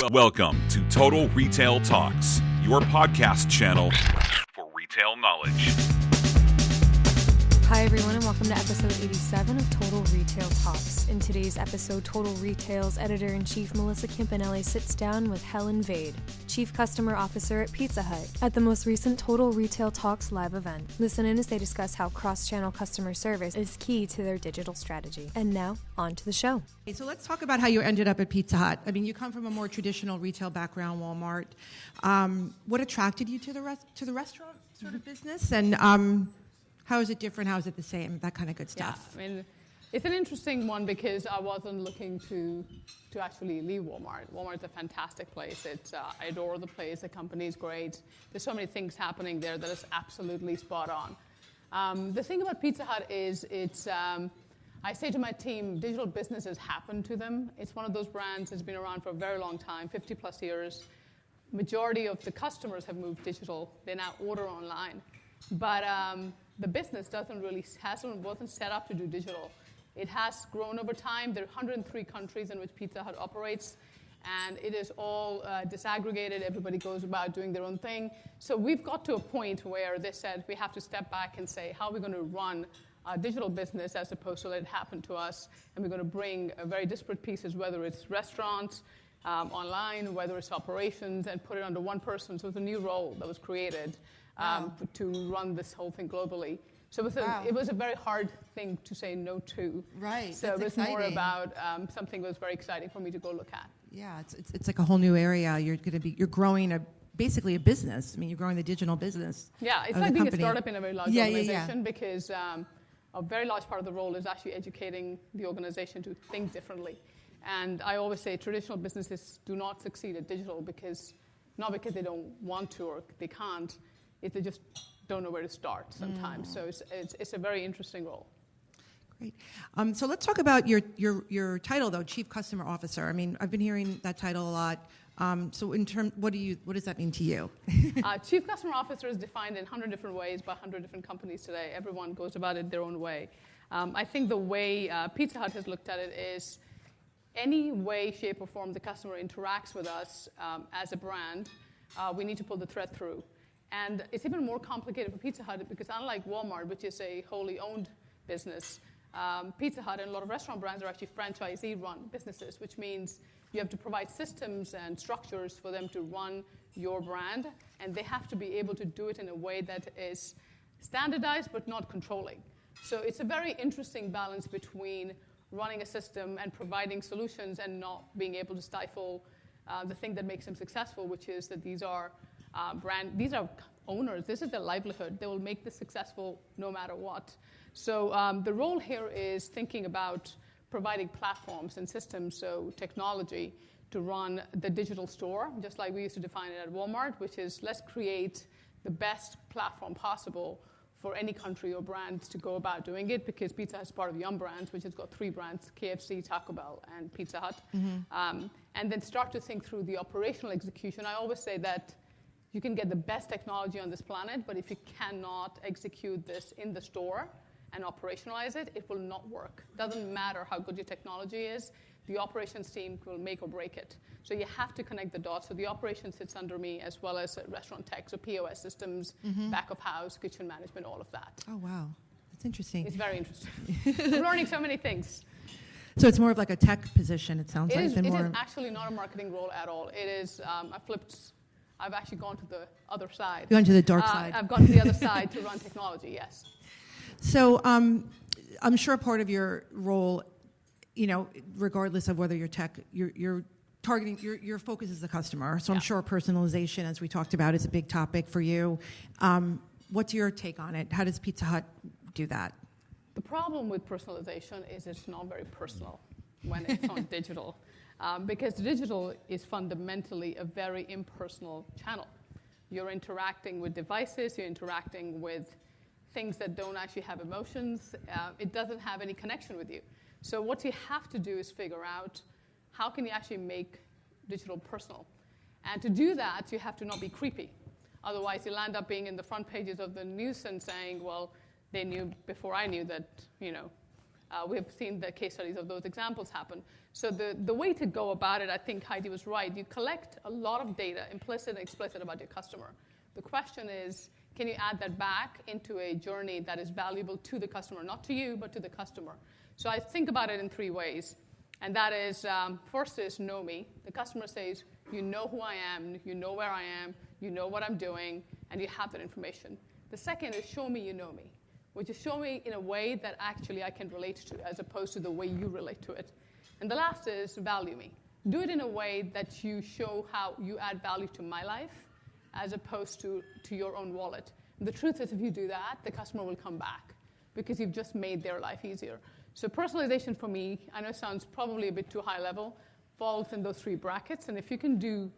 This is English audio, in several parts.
Welcome to Total Retail Talks, your podcast channel for retail knowledge. Hi everyone and welcome to episode 87 of Total Retail Talks. In today's episode, Total Retail's editor-in-chief Melissa Campanelli sits down with Helen Vaid, Chief Customer Officer at Pizza Hut, at the most recent Total Retail Talks live event. Listen in as they discuss how cross-channel customer service is key to their digital strategy. And now, on to the show. Okay, so let's talk about how you ended up at Pizza Hut. I mean, you come from a more traditional retail background, Walmart. What attracted you to the restaurant sort of business? And how is it different? How is it the same? That kind of good stuff. Yeah, I mean, it's an interesting one because I wasn't looking to actually leave Walmart. Walmart's a fantastic place. I adore the place. The company's great. There's so many things happening there that is absolutely spot on. The thing about Pizza Hut is I say to my team, digital businesses happen to them. It's one of those brands that's been around for a very long time, 50 plus years. Majority of the customers have moved digital. They now order online. But the business wasn't set up to do digital. It has grown over time. There are 103 countries in which Pizza Hut operates, and it is all disaggregated. Everybody goes about doing their own thing. So we've got to a point where they said we have to step back and say, how are we going to run a digital business as opposed to let it happen to us? And we're going to bring very disparate pieces, whether it's restaurants, online, whether it's operations, and put it under one person. So it's a new role that was created. To run this whole thing globally. So it was a very hard thing to say no to. Right. So it was more about something that was very exciting for me to go look at. Yeah, it's like a whole new area. You're growing basically a business. I mean, you're growing the digital business. Yeah, it's like being a startup in a very large organization because a very large part of the role is actually educating the organization to think differently. And I always say traditional businesses do not succeed at digital not because they don't want to or they can't. They just don't know where to start sometimes. So it's a very interesting role. Great. So let's talk about your title, though, Chief Customer Officer. I mean, I've been hearing that title a lot. So what does that mean to you? Chief Customer Officer is defined in 100 different ways by 100 different companies today. Everyone goes about it their own way. I think the way Pizza Hut has looked at it is any way, shape, or form the customer interacts with us as a brand, we need to pull the thread through. And it's even more complicated for Pizza Hut because unlike Walmart, which is a wholly owned business, Pizza Hut and a lot of restaurant brands are actually franchisee-run businesses, which means you have to provide systems and structures for them to run your brand, and they have to be able to do it in a way that is standardized but not controlling. So it's a very interesting balance between running a system and providing solutions and not being able to stifle the thing that makes them successful, which is that these are these are owners. This is their livelihood. They will make this successful no matter what. So the role here is thinking about providing platforms and systems, so technology, to run the digital store, just like we used to define it at Walmart, which is let's create the best platform possible for any country or brand to go about doing it, because Pizza Hut is part of Yum! Brands, which has got 3 brands, KFC, Taco Bell, and Pizza Hut. Mm-hmm. And then start to think through the operational execution. I always say that you can get the best technology on this planet, but if you cannot execute this in the store and operationalize it, it will not work. Doesn't matter how good your technology is, the operations team will make or break it. So you have to connect the dots. So the operations sits under me as well as restaurant tech, so POS systems, back of house, kitchen management, all of that. Oh, wow. That's interesting. It's very interesting. I'm learning so many things. So it's more of like a tech position, it sounds like. It is actually not a marketing role at all. It is, I've actually gone to the other side. You've gone to the dark side. I've gone to the other side to run technology, yes. So I'm sure part of your role, regardless of whether you're tech, you're targeting, your focus is the customer. So I'm sure personalization, as we talked about, is a big topic for you. What's your take on it? How does Pizza Hut do that? The problem with personalization is it's not very personal when it's on digital. Because digital is fundamentally a very impersonal channel. You're interacting with devices, you're interacting with things that don't actually have emotions. It doesn't have any connection with you. So what you have to do is figure out how can you actually make digital personal. And to do that, you have to not be creepy. Otherwise, you'll end up being in the front pages of the news and saying, well, they knew before I knew that, We have seen the case studies of those examples happen. So the way to go about it, I think Heidi was right. You collect a lot of data, implicit and explicit, about your customer. The question is, can you add that back into a journey that is valuable to the customer, not to you, but to the customer? So I think about it in 3 ways. And that is, first is know me. The customer says, you know who I am, you know where I am, you know what I'm doing, and you have that information. The second is show me you know me, which is show me in a way that actually I can relate to, as opposed to the way you relate to it. And the last is value me. Do it in a way that you show how you add value to my life, as opposed to your own wallet. And the truth is, if you do that, the customer will come back, because you've just made their life easier. So personalization for me, I know it sounds probably a bit too high level, falls in those 3 brackets. And if you can do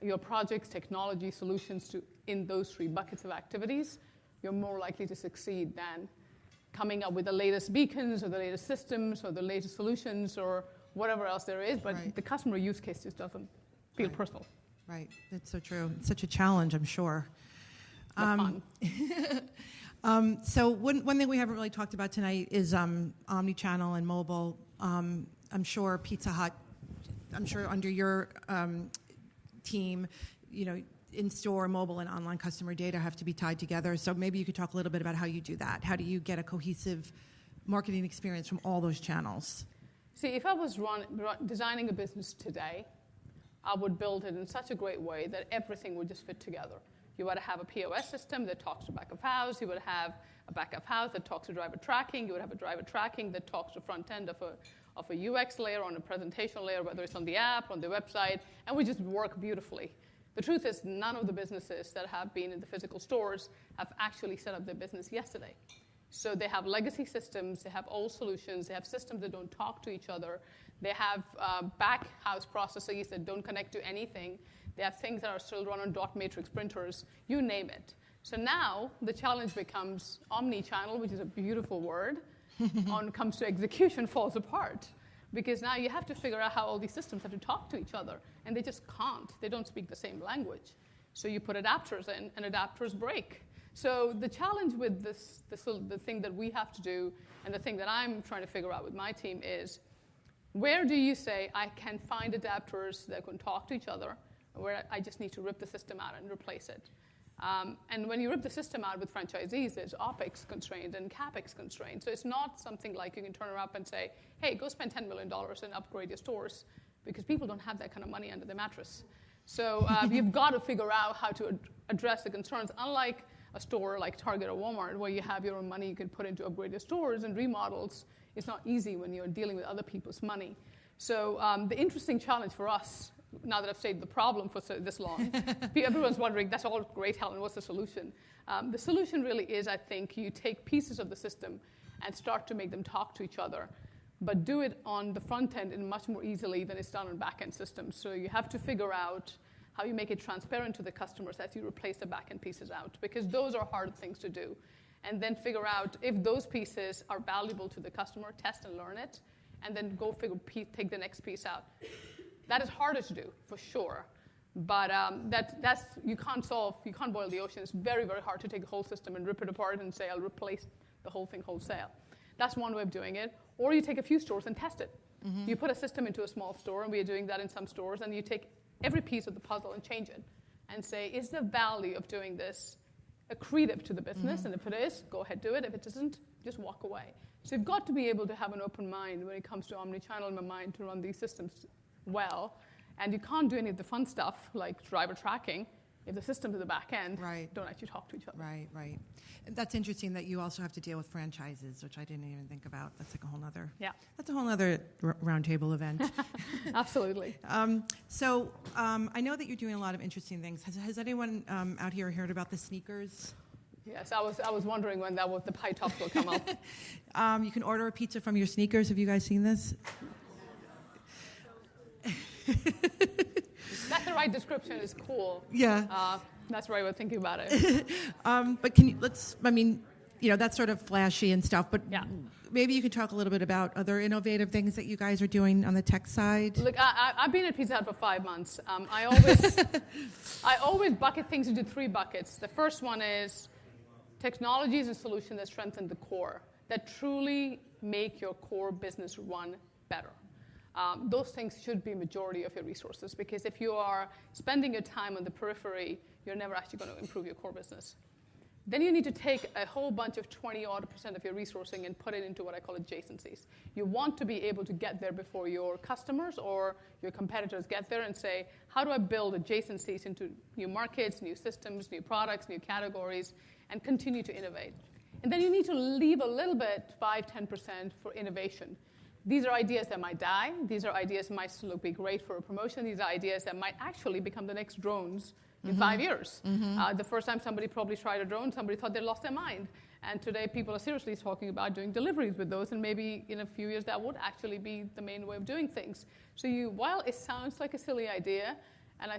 your projects, technology, solutions in those 3 buckets of activities, you're more likely to succeed than coming up with the latest beacons or the latest systems or the latest solutions or whatever else there is. But the customer use case just doesn't feel personal. Right. That's so true. It's such a challenge, I'm sure. Fun. So one thing we haven't really talked about tonight is omnichannel and mobile. I'm sure Pizza Hut, under your team, in-store, mobile, and online customer data have to be tied together. So maybe you could talk a little bit about how you do that. How do you get a cohesive marketing experience from all those channels? See, if I was designing a business today, I would build it in such a great way that everything would just fit together. You would have a POS system that talks to back of house. You would have a back of house that talks to driver tracking. You would have a driver tracking that talks to front end of a UX layer, on a presentation layer, whether it's on the app, on the website, and we just work beautifully. The truth is, none of the businesses that have been in the physical stores have actually set up their business yesterday. So they have legacy systems, they have old solutions, they have systems that don't talk to each other, they have back house processes that don't connect to anything. They have things that are still run on dot matrix printers, you name it. So now the challenge becomes omnichannel, which is a beautiful word, when it comes to execution falls apart. Because now you have to figure out how all these systems have to talk to each other, and they just can't. They don't speak the same language. So you put adapters in, and adapters break. So the challenge with the thing that we have to do, and the thing that I'm trying to figure out with my team is, where do you say I can find adapters that can talk to each other, where I just need to rip the system out and replace it? And when you rip the system out with franchisees, there's OPEX constrained and CAPEX constrained. So it's not something like you can turn around and say, hey, go spend $10 million and upgrade your stores, because people don't have that kind of money under their mattress. So you've got to figure out how to address the concerns, unlike a store like Target or Walmart, where you have your own money you can put into upgrade your stores and remodels. It's not easy when you're dealing with other people's money. So the interesting challenge for us, now that I've stated the problem for this long, everyone's wondering, that's all great, Helen, what's the solution? The solution really is, I think, you take pieces of the system and start to make them talk to each other, but do it on the front end and much more easily than it's done on back-end systems. So you have to figure out how you make it transparent to the customers as you replace the back-end pieces out, because those are hard things to do. And then figure out if those pieces are valuable to the customer, test and learn it, and then go take the next piece out. That is harder to do, for sure. But you can't boil the ocean. It's very, very hard to take the whole system and rip it apart and say, I'll replace the whole thing wholesale. That's one way of doing it. Or you take a few stores and test it. Mm-hmm. You put a system into a small store, and we are doing that in some stores, and you take every piece of the puzzle and change it and say, is the value of doing this accretive to the business? Mm-hmm. And if it is, go ahead, do it. If it isn't, just walk away. So you've got to be able to have an open mind when it comes to omnichannel in my mind to run these systems well. And you can't do any of the fun stuff like driver tracking if the systems at the back end don't actually talk to each other. Right. That's interesting that you also have to deal with franchises, which I didn't even think about. That's like a whole other. Yeah. That's a whole other roundtable event. Absolutely. So I know that you're doing a lot of interesting things. Has anyone out here heard about the sneakers? Yes, I was wondering when the pie tops will come up. You can order a pizza from your sneakers. Have you guys seen this? That's the right description. It's cool. Yeah. That's the right way of thinking about it. But that's sort of flashy and stuff, but maybe you could talk a little bit about other innovative things that you guys are doing on the tech side. Look, I've been at Pizza Hut for 5 months. I always bucket things into 3 buckets. The first one is technologies and solutions that strengthen the core, that truly make your core business run better. Those things should be majority of your resources, because if you are spending your time on the periphery, you're never actually going to improve your core business. Then you need to take a whole bunch of 20% of your resourcing and put it into what I call adjacencies. You want to be able to get there before your customers or your competitors get there and say, how do I build adjacencies into new markets, new systems, new products, new categories, and continue to innovate. And then you need to leave a little bit, 5-10%, for innovation. These are ideas that might die. These are ideas that might still be great for a promotion. These are ideas that might actually become the next drones in 5 years. The first time somebody probably tried a drone, somebody thought they lost their mind. And today people are seriously talking about doing deliveries with those, and maybe in a few years that would actually be the main way of doing things. So while it sounds like a silly idea, and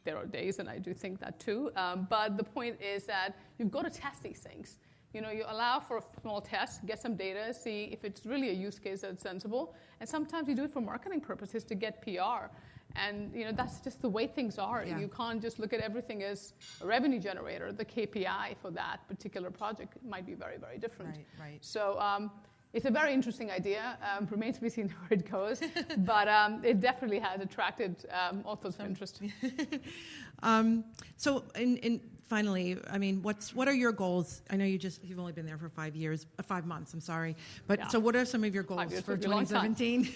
there are days, and I do think that too, but the point is that you've got to test these things. You allow for a small test, get some data, see if it's really a use case that's sensible, and sometimes you do it for marketing purposes to get PR. And that's just the way things are. Yeah. You can't just look at everything as a revenue generator. The KPI for that particular project might be very, very different. Right. So it's a very interesting idea. Remains to be seen where it goes, but it definitely has attracted all sorts of interest. So, finally, I mean, what are your goals? I know you've only been there for 5 months. I'm sorry, but yeah. So what are some of your goals for 2017?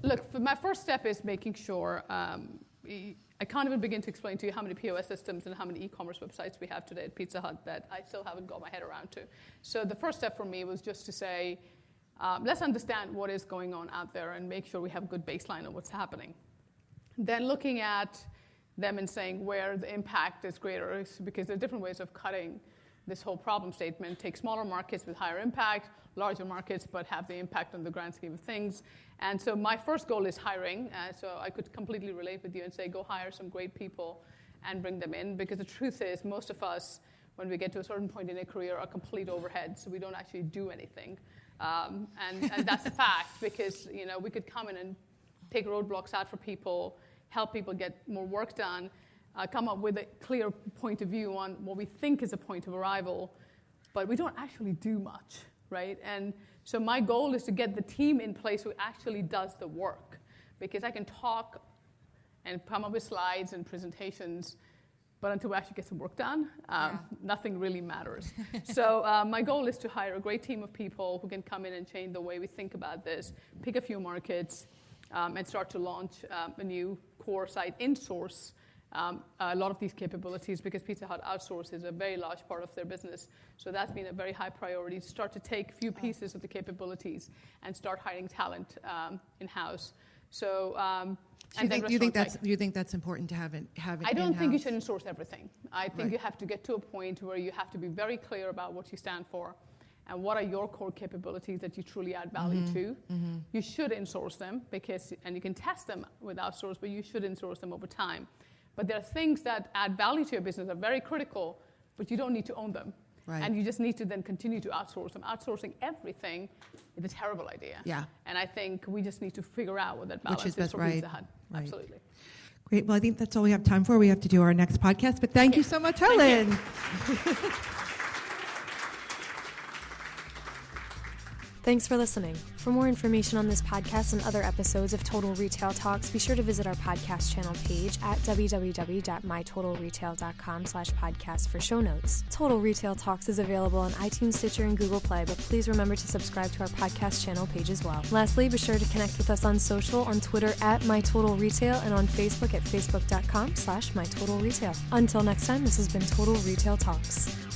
Look, my first step is making sure, I can't even begin to explain to you how many POS systems and how many e-commerce websites we have today at Pizza Hut that I still haven't got my head around to. So the first step for me was just to say, let's understand what is going on out there and make sure we have a good baseline of what's happening. Then looking at them and saying where the impact is greater, because there are different ways of cutting this whole problem statement. Take smaller markets with higher impact, larger markets but have the impact on the grand scheme of things. And so my first goal is hiring. So I could completely relate with you and say go hire some great people and bring them in, because the truth is most of us, when we get to a certain point in a career, are complete overhead, so we don't actually do anything. And that's a fact, because we could come in and take roadblocks out for people, help people get more work done, come up with a clear point of view on what we think is a point of arrival, but we don't actually do much, right? And so my goal is to get the team in place who actually does the work, because I can talk and come up with slides and presentations, but until we actually get some work done, nothing really matters. So my goal is to hire a great team of people who can come in and change the way we think about this, pick a few markets, and start to launch a new core site, in-source a lot of these capabilities, because Pizza Hut outsources a very large part of their business. So that's been a very high priority, to start to take a few pieces of the capabilities and start hiring talent in-house. So, you think that's important to have it I don't think you should in-source everything. I think you have to get to a point where you have to be very clear about what you stand for and what are your core capabilities that you truly add value to. You should in-source them, and you can test them with outsource, but you should in-source them over time. But there are things that add value to your business, are very critical, but you don't need to own them. Right. And you just need to then continue to outsource them. Outsourcing everything is a terrible idea. Yeah. And I think we just need to figure out what that balance is for Pizza Hut. Right. Absolutely. Great. Well, I think that's all we have time for. We have to do our next podcast. But thank you so much, Helen. Thanks for listening. For more information on this podcast and other episodes of Total Retail Talks, be sure to visit our podcast channel page at www.mytotalretail.com/podcast for show notes. Total Retail Talks is available on iTunes, Stitcher, and Google Play, but please remember to subscribe to our podcast channel page as well. Lastly, be sure to connect with us on social, on Twitter at MyTotalRetail, and on Facebook at facebook.com/MyTotalRetail. Until next time, this has been Total Retail Talks.